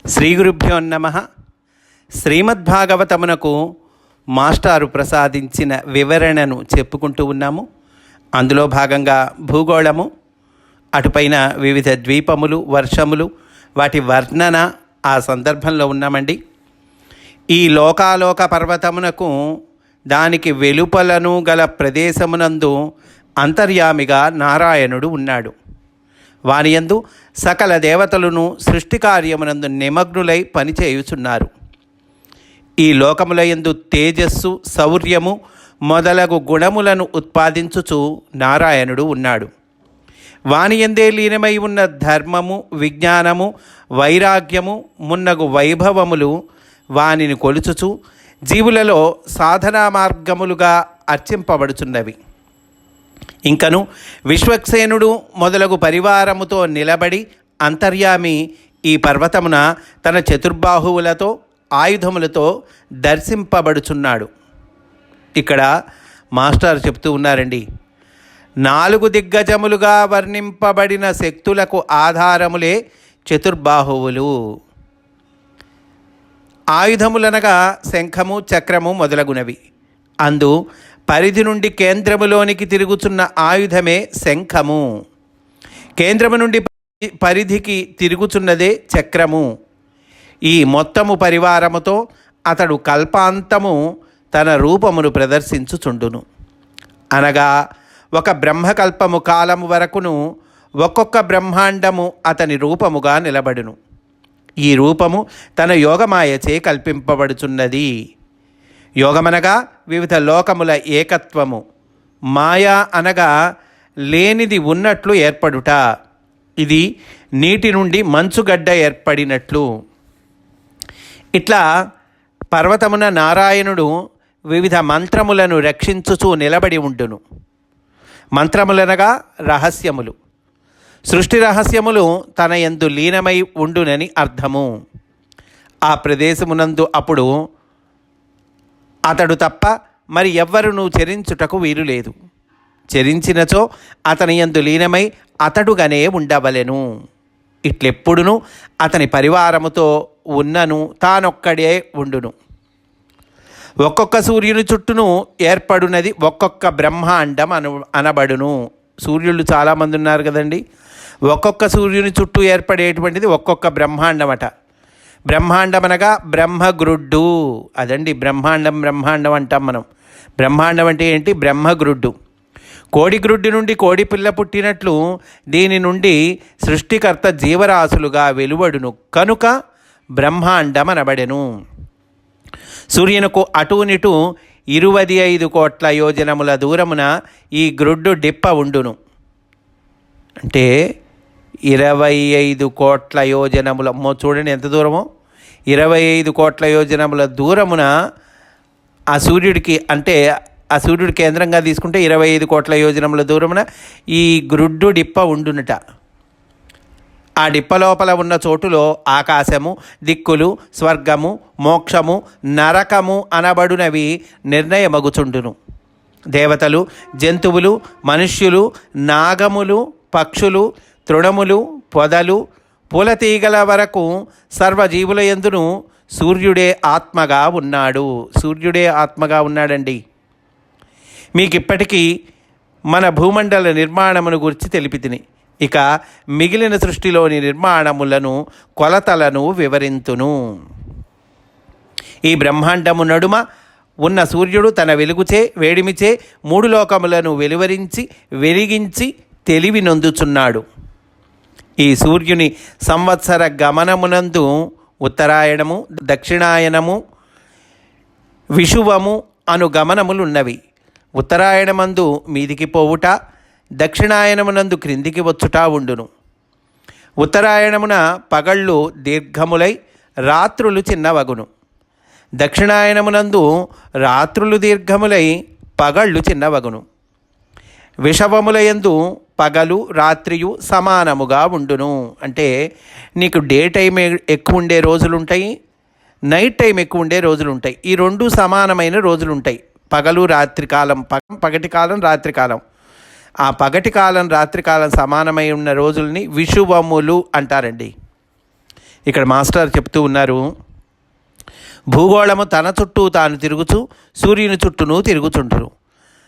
శ్రీ గురుభ్యో నమః. శ్రీమద్భాగవతమునకు మాస్టారు ప్రసాదించిన వివరణను చెప్పుకుంటూ ఉన్నాము. అందులో భాగంగా భూగోళము, అటుపైన వివిధ ద్వీపములు, వర్షములు, వాటి వర్ణన ఆ సందర్భంలో ఉన్నామండి. ఈ లోకాలోక పర్వతమునకు దానికి వెలుపలను గల ప్రదేశమునందు అంతర్యామిగా నారాయణుడు ఉన్నాడు. వానియందు సకల దేవతలను సృష్టి కార్యమునందు నిమగ్నులై పనిచేయుచున్నారు. ఈ లోకములయందు తేజస్సు, శౌర్యము మొదలగు గుణములను ఉత్పాదించుచు నారాయణుడు ఉన్నాడు. వానియందే లీనమై ఉన్న ధర్మము, విజ్ఞానము, వైరాగ్యము మున్నగు వైభవములు వానిని కొలుచుచు జీవులలో సాధనా మార్గములుగా అర్చింపబడుచున్నవి. ఇంకను విశ్వక్సేనుడు మొదలగు పరివారముతో నిలబడి అంతర్యామి ఈ పర్వతమున తన చతుర్బాహువులతో ఆయుధములతో దర్శింపబడుచున్నాడు. ఇక్కడ మాస్టర్ చెప్తూ ఉన్నారండి, 4 దిగ్గజములుగా వర్ణింపబడిన శక్తులకు ఆధారములే చతుర్బాహువులు. ఆయుధములనగా శంఖము, చక్రము మొదలగునవి. అందు పరిధి నుండి కేంద్రములోనికి తిరుగుచున్న ఆయుధమే శంఖము, కేంద్రము నుండి పరిధికి తిరుగుచున్నదే చక్రము. ఈ మొత్తము పరివారముతో అతడు కల్పాంతము తన రూపమును ప్రదర్శించుచుండును. అనగా ఒక బ్రహ్మకల్పము కాలము వరకును ఒక్కొక్క బ్రహ్మాండము అతని రూపముగా నిలబడును. ఈ రూపము తన యోగమాయచే కల్పింపబడుచున్నది. యోగమనగా వివిధ లోకముల ఏకత్వము, మాయా అనగా లేనిది ఉన్నట్లు ఏర్పడుట. ఇది నీటి నుండి మంచుగడ్డ ఏర్పడినట్లు. ఇట్లా పర్వతమున నారాయణుడు వివిధ మంత్రములను రక్షించుచూ నిలబడి ఉండును. మంత్రములనగా రహస్యములు, సృష్టి రహస్యములు తన యందు లీనమై ఉండునని అర్థము. ఆ ప్రదేశమునందు అప్పుడు అతడు తప్ప మరి ఎవ్వరునూ చెరించుటకు వీలు లేదు. చెరించినచో అతని యందు లీనమై అతడుగానే ఉండవలెను. ఇట్లెప్పుడును అతని పరివారముతో ఉన్నను తానొక్కడే ఉండును. ఒక్కొక్క సూర్యుని చుట్టూను ఏర్పడునది ఒక్కొక్క బ్రహ్మాండం అనబడును. సూర్యులు చాలామంది ఉన్నారు కదండి. ఒక్కొక్క సూర్యుని చుట్టూ ఏర్పడేటువంటిది ఒక్కొక్క బ్రహ్మాండం అట. బ్రహ్మాండం అనగా బ్రహ్మగ్రుడ్డు. అదండి బ్రహ్మాండం అంటాం మనం. బ్రహ్మాండం అంటే ఏంటి? బ్రహ్మగ్రుడ్డు. కోడిగ్రుడ్డి నుండి కోడి పిల్ల పుట్టినట్లు దీని నుండి సృష్టికర్త జీవరాశులుగా వెలువడును కనుక బ్రహ్మాండం అనబడెను. సూర్యునకు అటూనిటు 25 కోట్ల యోజనముల దూరమున ఈ గ్రుడ్డు డిప్ప ఉండును. అంటే 25 కోట్ల యోజనముల, చూడండి ఎంత దూరమో, 25 కోట్ల యోజనముల దూరమున ఆ సూర్యుడికి, అంటే ఆ సూర్యుడి కేంద్రంగా తీసుకుంటే 25 కోట్ల యోజనముల దూరమున ఈ గ్రుడ్డు డిప్ప ఉండునట. ఆ డిప్ప లోపల ఉన్న చోటులో ఆకాశము, దిక్కులు, స్వర్గము, మోక్షము, నరకము అనబడునవి నిర్ణయమగుచుండును. దేవతలు, జంతువులు, మనుష్యులు, నాగములు, పక్షులు, తృణములు, పొదలు, పూలతీగల వరకు సర్వజీవుల యందును సూర్యుడే ఆత్మగా ఉన్నాడు. సూర్యుడే ఆత్మగా ఉన్నాడండి. మీకు ఇప్పటికీ మన భూమండల నిర్మాణమును గురించి తెలిపితిని. ఇక మిగిలిన సృష్టిలోని నిర్మాణములను, కొలతలను వివరింతును. ఈ బ్రహ్మాండము నడుమ ఉన్న సూర్యుడు తన వెలుగుచే, వేడిమిచే 3 లోకములను వెలిగించి తెలివి నొందుచున్నాడు. ఈ సూర్యుని సంవత్సర గమనమునందు ఉత్తరాయణము, దక్షిణాయనము, విషువము అను గమనములున్నవి. ఉత్తరాయణమందు మీదికి పోవుట, దక్షిణాయనమునందు క్రిందికి వచ్చుట ఉండును. ఉత్తరాయణమున పగళ్ళు దీర్ఘములై రాత్రులు చిన్నవగును. దక్షిణాయనమునందు రాత్రులు దీర్ఘములై పగళ్ళు చిన్నవగును. విషవములయందు పగలు రాత్రియు సమానముగా ఉండును. అంటే నీకు డే టైం ఎక్కువ ఉండే రోజులుంటాయి, నైట్ టైం ఎక్కువ ఉండే రోజులుంటాయి. ఈ 2 సమానమైన రోజులుంటాయి. పగలు రాత్రి కాలం, పగటి కాలం, రాత్రి కాలం. ఆ పగటి కాలం రాత్రి కాలం సమానమై ఉన్న రోజుల్ని విషువములు అంటారండి. ఇక్కడ మాస్టర్ చెప్తూ ఉన్నారు, భూగోళము తన చుట్టూ తాను తిరుగుచు సూర్యుని చుట్టూను తిరుగుచుంటురు.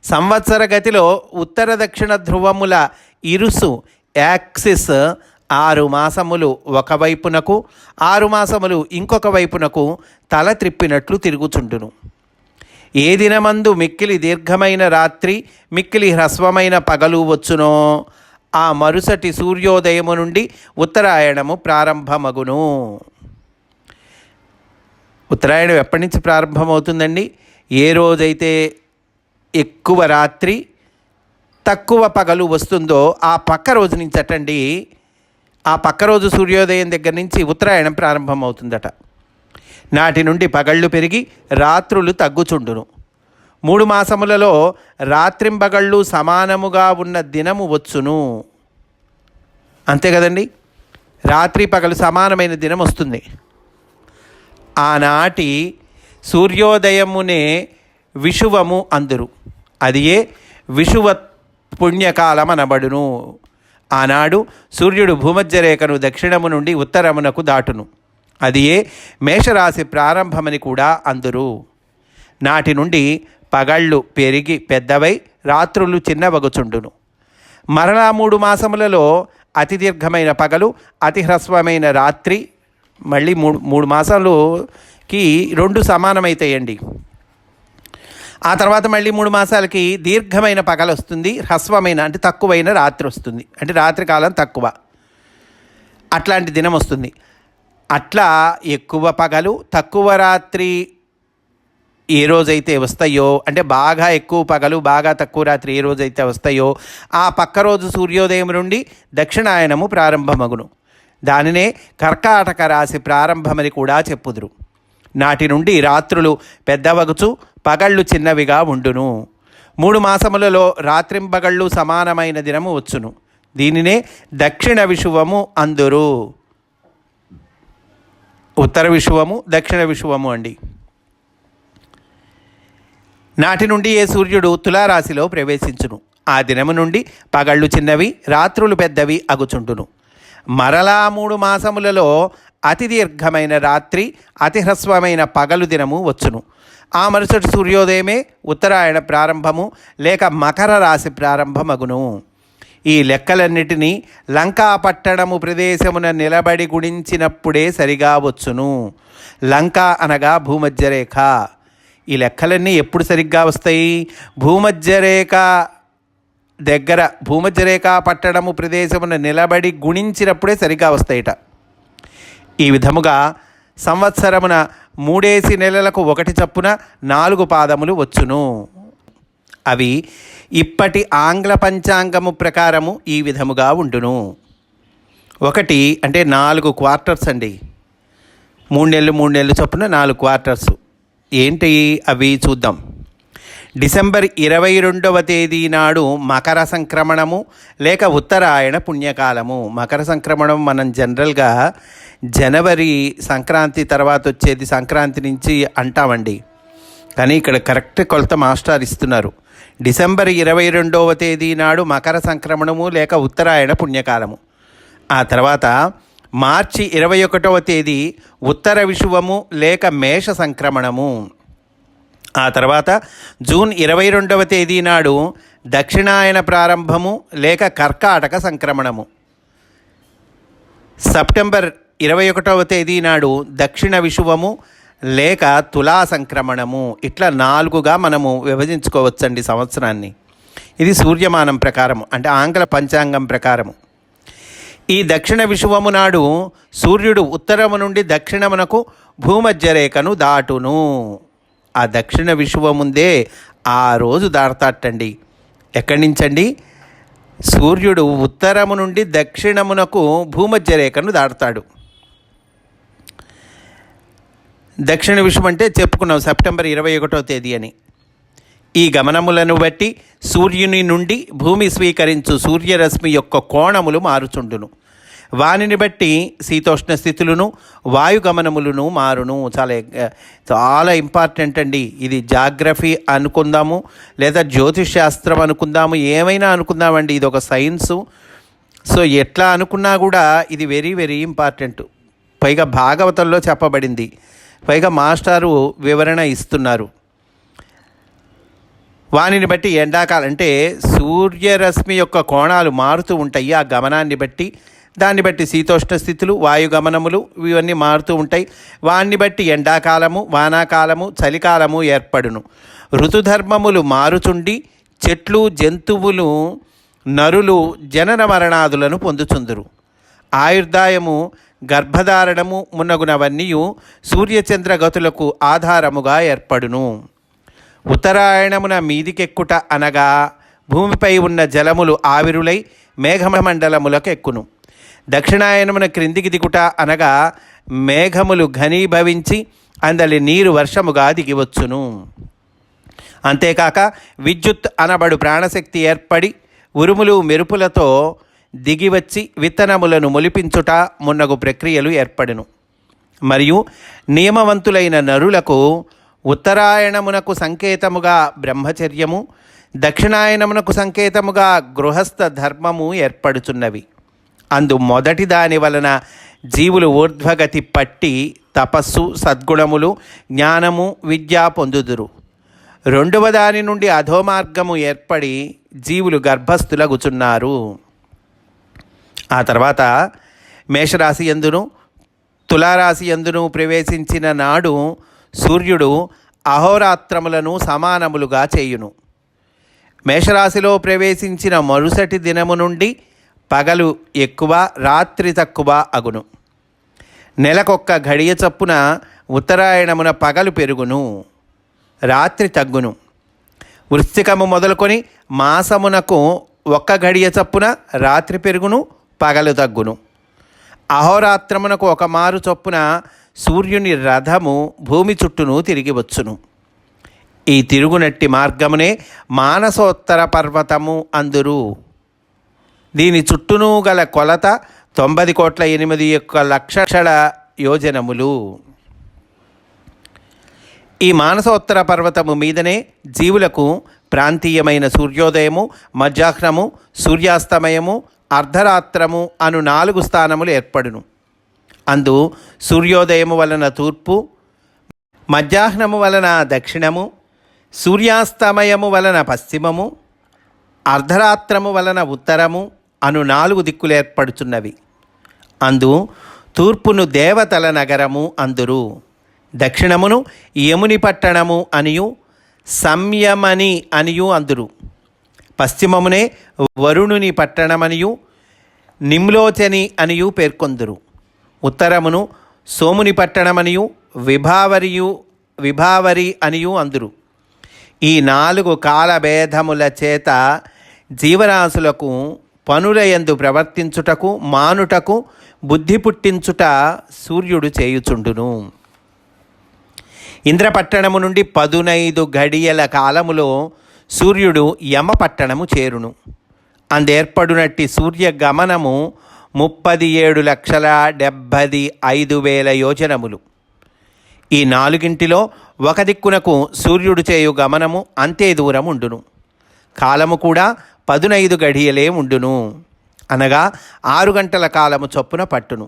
సంవత్సర గతిలో ఉత్తర దక్షిణ ధ్రువముల ఇరుసు యాక్సిస్ 6 మాసములు ఒకవైపునకు 6 మాసములు ఇంకొక వైపునకు తల త్రిప్పినట్లు తిరుగుచుంటును. ఏ దినమందు మిక్కిలి దీర్ఘమైన రాత్రి మిక్కిలి హ్రస్వమైన పగలు వచ్చునో ఆ మరుసటి సూర్యోదయము నుండి ఉత్తరాయణము ప్రారంభమగును. ఉత్తరాయణం ఎప్పటి నుంచి ప్రారంభమవుతుందండి? ఏ రోజైతే ఎక్కువ రాత్రి తక్కువ పగలు వస్తుందో ఆ పక్క రోజు నుంచి అటండి, ఆ పక్క రోజు సూర్యోదయం దగ్గర నుంచి ఉత్తరాయణం ప్రారంభమవుతుందట. నాటి నుండి పగళ్ళు పెరిగి రాత్రులు తగ్గుచుండును. 3 మాసములలో రాత్రింబగళ్ళు సమానముగా ఉన్న దినము వచ్చును. అంతే కదండి, రాత్రి పగలు సమానమైన దినం వస్తుంది. ఆనాటి సూర్యోదయమునే విషువము అందురు. అది ఏ విషువ పుణ్యకాలం అనబడును. ఆనాడు సూర్యుడు భూమధ్యరేఖను దక్షిణము నుండి ఉత్తరమునకు దాటును. అది ఏ మేషరాశి ప్రారంభమని కూడా అందురు. నాటి నుండి పగళ్ళు పెరిగి పెద్దవై రాత్రులు చిన్నవగుచుండును. మరలా 3 మాసములలో అతి దీర్ఘమైన పగలు అతి హ్రస్వమైన రాత్రి. మళ్ళీ మూడు మాసాలకి 2 సమానమైతాయండి. ఆ తర్వాత మళ్ళీ 3 మాసాలకి దీర్ఘమైన పగలు వస్తుంది, హ్రస్వమైన అంటే తక్కువైన రాత్రి వస్తుంది, అంటే రాత్రి కాలం తక్కువ, అట్లాంటి దినం వస్తుంది. అట్లా ఎక్కువ పగలు తక్కువ రాత్రి ఏ రోజైతే వస్తాయో, అంటే బాగా ఎక్కువ పగలు బాగా తక్కువ రాత్రి ఏ రోజైతే వస్తాయో ఆ పక్క రోజు సూర్యోదయం నుండి దక్షిణాయనము ప్రారంభమగును. దానినే కర్కాటక రాశి ప్రారంభమని కూడా చెప్పుదురు. నాటి నుండి రాత్రులు పెద్దవగుచు పగళ్ళు చిన్నవిగా ఉండును. 3 మాసములలో రాత్రింపగళ్ళు సమానమైన దినము వచ్చును. దీనినే దక్షిణ విషువము అందురు. ఉత్తర విషువము దక్షిణ విషువము అండి. నాటి నుండి ఏ సూర్యుడు తులారాశిలో ప్రవేశించును. ఆ దినము నుండి పగళ్ళు చిన్నవి రాత్రులు పెద్దవి అగుచుంటును. మరలా 3 మాసములలో అతి దీర్ఘమైన రాత్రి అతి హ్రస్వమైన పగలు దినము వచ్చును. ఆ మరుసటి సూర్యోదయమే ఉత్తరాయణ ప్రారంభము లేక మకర రాశి ప్రారంభమగును. ఈ లెక్కలన్నిటినీ లంకా పట్టణము ప్రదేశమున నిలబడి గుణించినప్పుడే సరిగా వచ్చును. లంక అనగా భూమధ్యరేఖ. ఈ లెక్కలన్నీ ఎప్పుడు సరిగ్గా వస్తాయి? భూమధ్యరేఖ దగ్గర భూమధ్యరేఖ పట్టణము ప్రదేశమున నిలబడి గుణించినప్పుడే సరిగా వస్తాయిట. ఈ విధముగా సంవత్సరమున 3 నెలలకు 1 చప్పున 4 పాదములు వచ్చును. అవి ఇప్పటి ఆంగ్ల పంచాంగము ప్రకారము ఈ విధముగా ఉండును. 1 అంటే 4 క్వార్టర్స్ అండి. 3 నెలలు 3 నెలలు చొప్పున 4 క్వార్టర్స్. ఏంటి అవి చూద్దాం. డిసెంబర్ 22వ తేదీ నాడు మకర సంక్రమణము లేక ఉత్తరాయణ పుణ్యకాలము. మకర సంక్రమణం మనం జనరల్గా జనవరి సంక్రాంతి తర్వాత వచ్చేది సంక్రాంతి నుంచి అంటామండి. కానీ ఇక్కడ కరెక్ట్ కొలత మాస్టర్ ఇస్తున్నారు. డిసెంబర్ 22వ తేదీ నాడు మకర సంక్రమణము లేక ఉత్తరాయణ పుణ్యకాలము. ఆ తర్వాత మార్చి 21వ తేదీ ఉత్తర విషువము లేక మేష సంక్రమణము. ఆ తర్వాత జూన్ 22వ తేదీ నాడు దక్షిణాయన ప్రారంభము లేక కర్కాటక సంక్రమణము. సెప్టెంబర్ 21వ తేదీ నాడు దక్షిణ విషువము లేక తులా సంక్రమణము. ఇట్లా 4గా మనము విభజించుకోవచ్చండి సంవత్సరాన్ని. ఇది సూర్యమానం ప్రకారము, అంటే ఆంగ్ల పంచాంగం ప్రకారము. ఈ దక్షిణ విషువము నాడు సూర్యుడు ఉత్తరము నుండి దక్షిణమునకు భూమధ్యరేఖను దాటును. ఆ దక్షిణ విషువముందే ఆ రోజు దాడతాటండి. ఎక్కడి నుంచండి? సూర్యుడు ఉత్తరము నుండి దక్షిణమునకు భూమధ్యరేఖను దాటుతాడు. దక్షిణ విషువం అంటే చెప్పుకున్నాం సెప్టెంబర్ 21వ తేదీ అని. ఈ గమనములను బట్టి సూర్యుని నుండి భూమి స్వీకరించు సూర్యరశ్మి యొక్క కోణములు మారుచుండును. వానిని బట్టి శీతోష్ణ స్థితులను వాయుగమనములను మారును. చాలా ఇంపార్టెంట్ అండి. ఇది జాగ్రఫీ అనుకుందాము లేదా జ్యోతిష్ శాస్త్రం అనుకుందాము, ఏమైనా అనుకుందామండి. ఇది ఒక సైన్సు. సో ఎట్లా అనుకున్నా కూడా ఇది వెరీ వెరీ ఇంపార్టెంట్. పైగా భాగవతంలో చెప్పబడింది, పైగా మాస్టారు వివరణ ఇస్తున్నారు. వానిని బట్టి ఎండాకాలం అంటే సూర్యరశ్మి యొక్క కోణాలు మారుతూ ఉంటాయి. ఆ గమనాన్ని బట్టి, దాన్ని బట్టి శీతోష్ణ స్థితులు, వాయుగమనములు ఇవన్నీ మారుతూ ఉంటాయి. వాన్ని బట్టి ఎండాకాలము, వానాకాలము, చలికాలము ఏర్పడును. ఋతుధర్మములు మారుచుండి చెట్లు, జంతువులు, నరులు జనన మరణాదులను పొందుచుందురు. ఆయుర్దాయము, గర్భధారణము మున్నగునవన్నీ సూర్యచంద్రగతులకు ఆధారముగా ఏర్పడును. ఉత్తరాయణమున మీదికెక్కుట అనగా భూమిపై ఉన్న జలములు ఆవిరులై మేఘమండలములకు ఎక్కును. దక్షిణాయనమున క్రిందికి దిగుట అనగా మేఘములు ఘనీభవించి అందలి నీరు వర్షముగా దిగివచ్చును. అంతేకాక విద్యుత్ అనబడు ప్రాణశక్తి ఏర్పడి ఉరుములు మెరుపులతో దిగివచ్చి విత్తనములను మొలిపించుట మున్నగు ప్రక్రియలు ఏర్పడును. మరియు నియమవంతులైన నరులకు ఉత్తరాయణమునకు సంకేతముగా బ్రహ్మచర్యము, దక్షిణాయనమునకు సంకేతముగా గృహస్థ ధర్మము ఏర్పడుచున్నవి. అందు మొదటి దాని వలన జీవులు ఊర్ధ్వగతి పట్టి తపస్సు, సద్గుణములు, జ్ఞానము, విద్య పొందుదురు. రెండవ దాని నుండి అధోమార్గము ఏర్పడి జీవులు గర్భస్థులగుచున్నారు. ఆ తర్వాత మేషరాశి యందును తులారాశి యందును ప్రవేశించిన నాడు సూర్యుడు అహోరాత్రములను సమానములుగా చేయును. మేషరాశిలో ప్రవేశించిన మరుసటి దినము నుండి పగలు ఎక్కువ, రాత్రి తక్కువ అగును. నెలకొక్క ఘడియ చొప్పున ఉత్తరాయణమున పగలు పెరుగును, రాత్రి తగ్గును. వృశ్చికము మొదలుకొని మాసమునకు ఒక్క ఘడియ చొప్పున రాత్రి పెరుగును, పగలు తగ్గును. అహోరాత్రమునకు ఒక మారు చొప్పున సూర్యుని రథము భూమి చుట్టూను తిరిగి వచ్చును. ఈ తిరుగునట్టి మార్గమునే మానసోత్తర పర్వతము అందురు. దీని చుట్టూను గల కొలత 90,08,00,000 యోజనములు. ఈ మానసోత్తర పర్వతము మీదనే జీవులకు ప్రాంతీయమైన సూర్యోదయము, మధ్యాహ్నము, సూర్యాస్తమయము, అర్ధరాత్రము అను 4 స్థానములు ఏర్పడును. అందు సూర్యోదయము వలన తూర్పు, మధ్యాహ్నము వలన దక్షిణము, సూర్యాస్తమయము వలన పశ్చిమము, అర్ధరాత్రము వలన ఉత్తరము అను 4 దిక్కులు ఏర్పడుచున్నవి. అందు తూర్పును దేవతల నగరము అందురు, దక్షిణమును యముని పట్టణము అనియు సంయమని అనియు అందురు, పశ్చిమమునే వరుణుని పట్టణమనియు నిమ్లోచని అనియు పేర్కొందురు, ఉత్తరమును సోముని పట్టణమనియు విభావరి అనియు అందురు. ఈ 4 కాలభేదముల చేత జీవరాశులకు పనులయందు ప్రవర్తించుటకు, మానుటకు బుద్ధి పుట్టించుట సూర్యుడు చేయుచుండును. ఇంద్రపట్టణము నుండి 15 ఘడియల కాలములో సూర్యుడు యమపట్టణము చేరును. అందేర్పడునట్టి సూర్యగమనము 37,75,000 యోజనములు. ఈ 4 ఒక దిక్కునకు సూర్యుడు చేయు గమనము అంతే దూరం ఉండును. కాలము కూడా 15 ఘడియలే ఉండును, అనగా 6 గంటల కాలము చొప్పున పట్టును.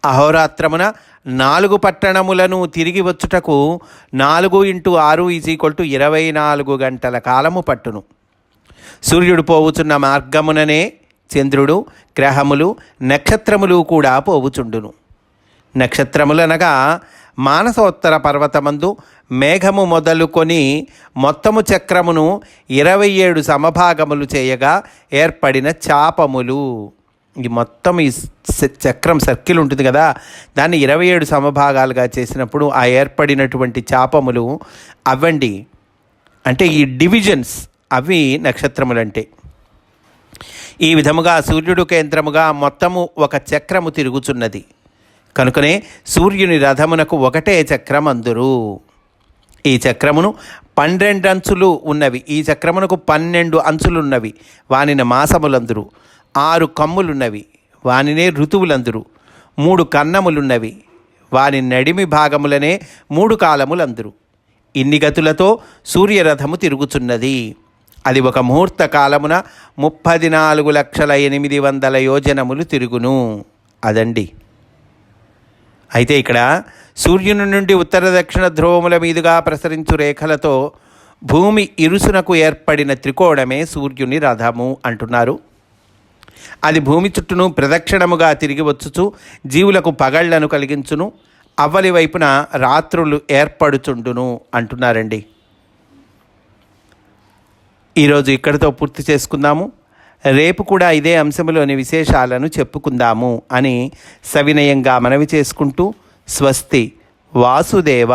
అహోరాత్రమున 4 పట్టణములను తిరిగి వచ్చుటకు 4 × 6 = 24 గంటల కాలము పట్టును. సూర్యుడు పోవుచున్న మార్గముననే చంద్రుడు, గ్రహములు, నక్షత్రములు కూడా పోవుచుండును. నక్షత్రములనగా మానసోత్తర పర్వతమందు మేఘము మొదలుకొని మొత్తము చక్రమును 27 సమభాగములు చేయగా ఏర్పడిన చాపములు. ఈ మొత్తం ఈ చక్రం సర్కిల్ ఉంటుంది కదా, దాన్ని 27 సమభాగాలుగా చేసినప్పుడు ఆ ఏర్పడినటువంటి చాపములు అవ్వండి. అంటే ఈ డివిజన్స్ అవి నక్షత్రములంటే. ఈ విధముగా సూర్యుడు కేంద్రముగా మొత్తము ఒక చక్రము తిరుగుచున్నది. కనుకనే సూర్యుని రథమునకు ఒకటే చక్రం అందురు. ఈ చక్రమును 12 అంచులు ఉన్నవి. ఈ చక్రమునకు 12 అంచులున్నవి, వానిని మాసములందురు. 6 కమ్ములున్నవి, వానినే ఋతువులందురు. 3 కన్నములున్నవి, వాని నడిమి భాగములనే 3 కాలములందురు. ఇన్ని గతులతో సూర్యరథము తిరుగుచున్నది. అది ఒక ముహూర్త కాలమున 34,08,00,000 యోజనములు తిరుగును. అదండి. అయితే ఇక్కడ సూర్యుని నుండి ఉత్తర దక్షిణ ధ్రువముల మీదుగా ప్రసరించు రేఖలతో భూమి ఇరుసునకు ఏర్పడిన త్రికోణమే సూర్యుని రథము అంటున్నారు. అది భూమి చుట్టూను ప్రదక్షిణముగా తిరిగి వచ్చుచు జీవులకు పగళ్లను కలిగించును, అవ్వలి వైపున రాత్రులు ఏర్పడుచుండును అంటున్నారండి. ఈరోజు ఇక్కడితో పూర్తి చేసుకుందాము. రేపు కూడా ఇదే అంశంలోని విశేషాలను చెప్పుకుందాము అని సవినయంగా మనవి చేసుకుంటూ స్వస్తి. వాసుదేవ.